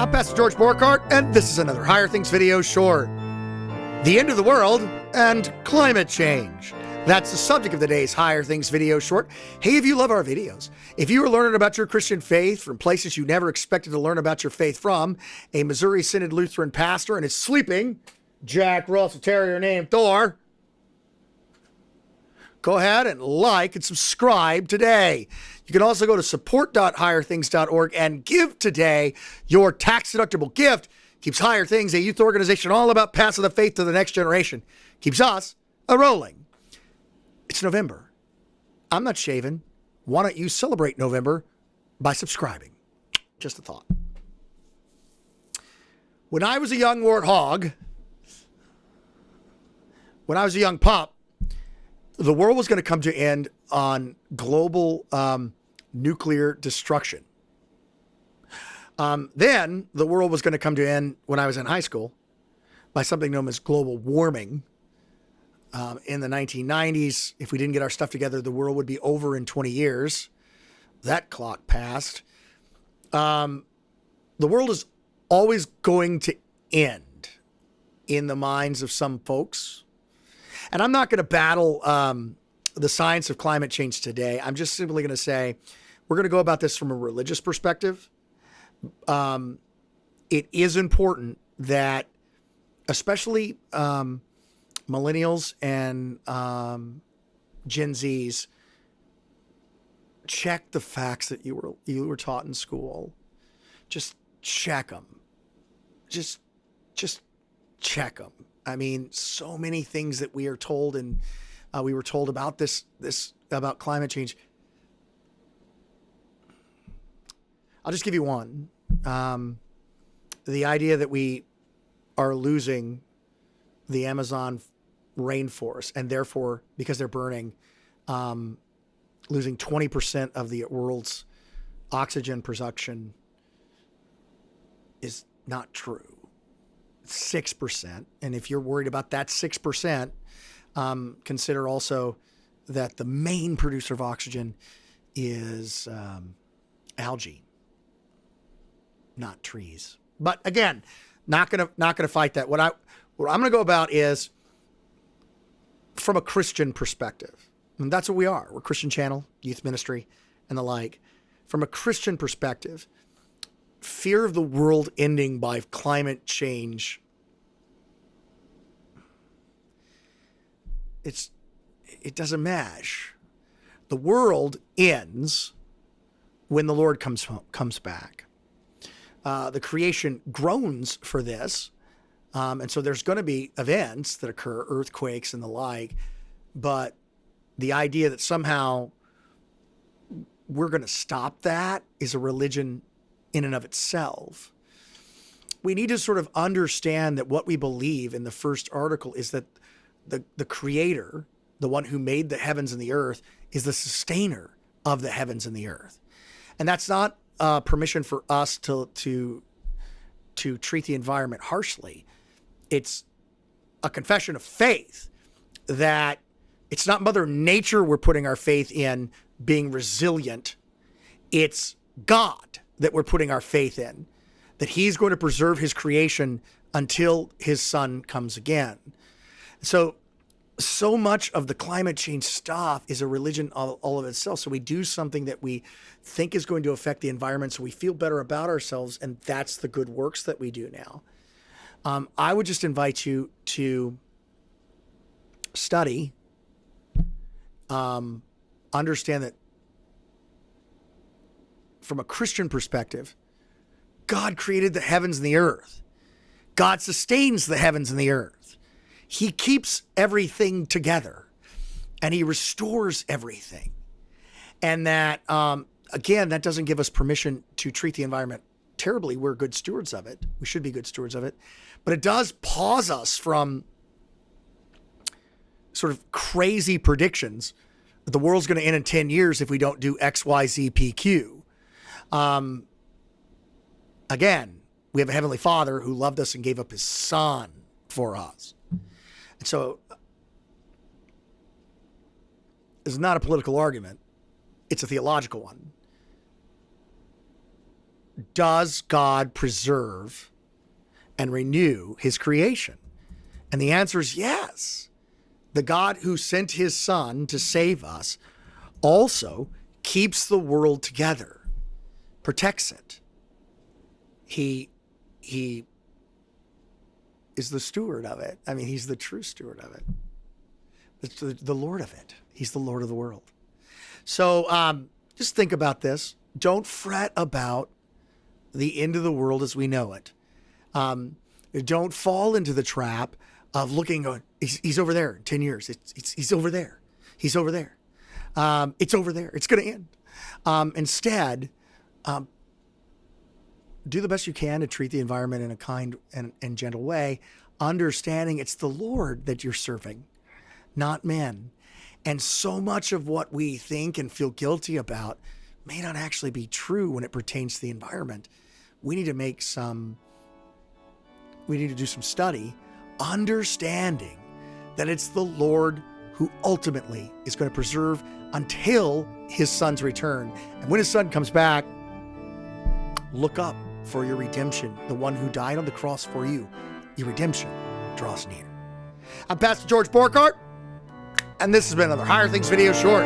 I'm Pastor George Borkart, and this is another Higher Things video short. The end of the world and climate change. That's the subject of today's Higher Things video short. Hey, if you love our videos, if you are learning about your Christian faith from places you never expected to learn about your faith from, a Missouri Synod Lutheran pastor and his sleeping Jack Russell Terrier named Thor, go ahead and like and subscribe today. You can also go to support.higherthings.org and give today. Your tax-deductible gift keeps Higher Things, a youth organization all about passing the faith to the next generation. Keeps us a-rolling. It's November. I'm not shaving. Why don't you celebrate November by subscribing? Just a thought. When I was a young warthog, when I was a young pup, the world was going to come to an end on global nuclear destruction. Then the world was going to come to an end when I was in high school by something known as global warming. In the 1990s, if we didn't get our stuff together, the world would be over in 20 years. That clock passed. The world is always going to end in the minds of some folks. And I'm not going to battle the science of climate change today. I'm just simply going to say we're going to go about this from a religious perspective. It is important that especially millennials and Gen Zs check the facts that you were taught in school. Just check them. Just check them. I mean, so many things that we are told, and we were told about this about climate change. I'll just give you one. The idea that we are losing the Amazon rainforest, and therefore, because they're burning, losing 20% of the world's oxygen production is not true. 6%. And if you're worried about that 6%, consider also that the main producer of oxygen is algae, not trees. But again, not gonna fight that. What I'm gonna go about is from a Christian perspective. And that's what we are. We're a Christian channel, youth ministry, and the like. From a Christian perspective, fear of the world ending by climate change, it doesn't mash. The world ends when the Lord comes back. The creation groans for this. And so there's going to be events that occur, earthquakes and the like. But the idea that somehow we're going to stop that is a religion in and of itself. We need to sort of understand that what we believe in the first article is that the creator, the one who made the heavens and the earth, is the sustainer of the heavens and the earth. And that's not permission for us to treat the environment harshly. It's a confession of faith that it's not Mother Nature we're putting our faith in being resilient. It's God that we're putting our faith in, that he's going to preserve his creation until his son comes again. So much of the climate change stuff is a religion all of itself. So we do something that we think is going to affect the environment so we feel better about ourselves, and that's the good works that we do now. I would just invite you to study, understand that from a Christian perspective, God created the heavens and the earth. God sustains the heavens and the earth. He keeps everything together and he restores everything. And that, again, that doesn't give us permission to treat the environment terribly. We're good stewards of it. We should be good stewards of it. But it does pause us from sort of crazy predictions that the world's going to end in 10 years if we don't do X, Y, Z, P, Q. Again, we have a Heavenly Father who loved us and gave up his son for us. And so it's not a political argument. It's a theological one. does God preserve and renew his creation? And the answer is yes. The God who sent his son to save us also keeps the world together, protects it. He is the steward of it. I mean, he's the true steward of it. It's the Lord of it. He's the Lord of the world. So just think about this. Don't fret about the end of the world as we know it. Don't fall into the trap of looking, going, he's over there in 10 years. He's over there. He's over there. It's over there. It's going to end. Instead, do the best you can to treat the environment in a kind and gentle way, understanding it's the Lord that you're serving, not men. And so much of what we think and feel guilty about may not actually be true when it pertains to the environment. We need to do some study, understanding that it's the Lord who ultimately is going to preserve until his son's return. And when his son comes back, look up for your redemption. The one who died on the cross for you, your redemption draws near. I'm Pastor George Borghardt, and this has been another Higher Things video short.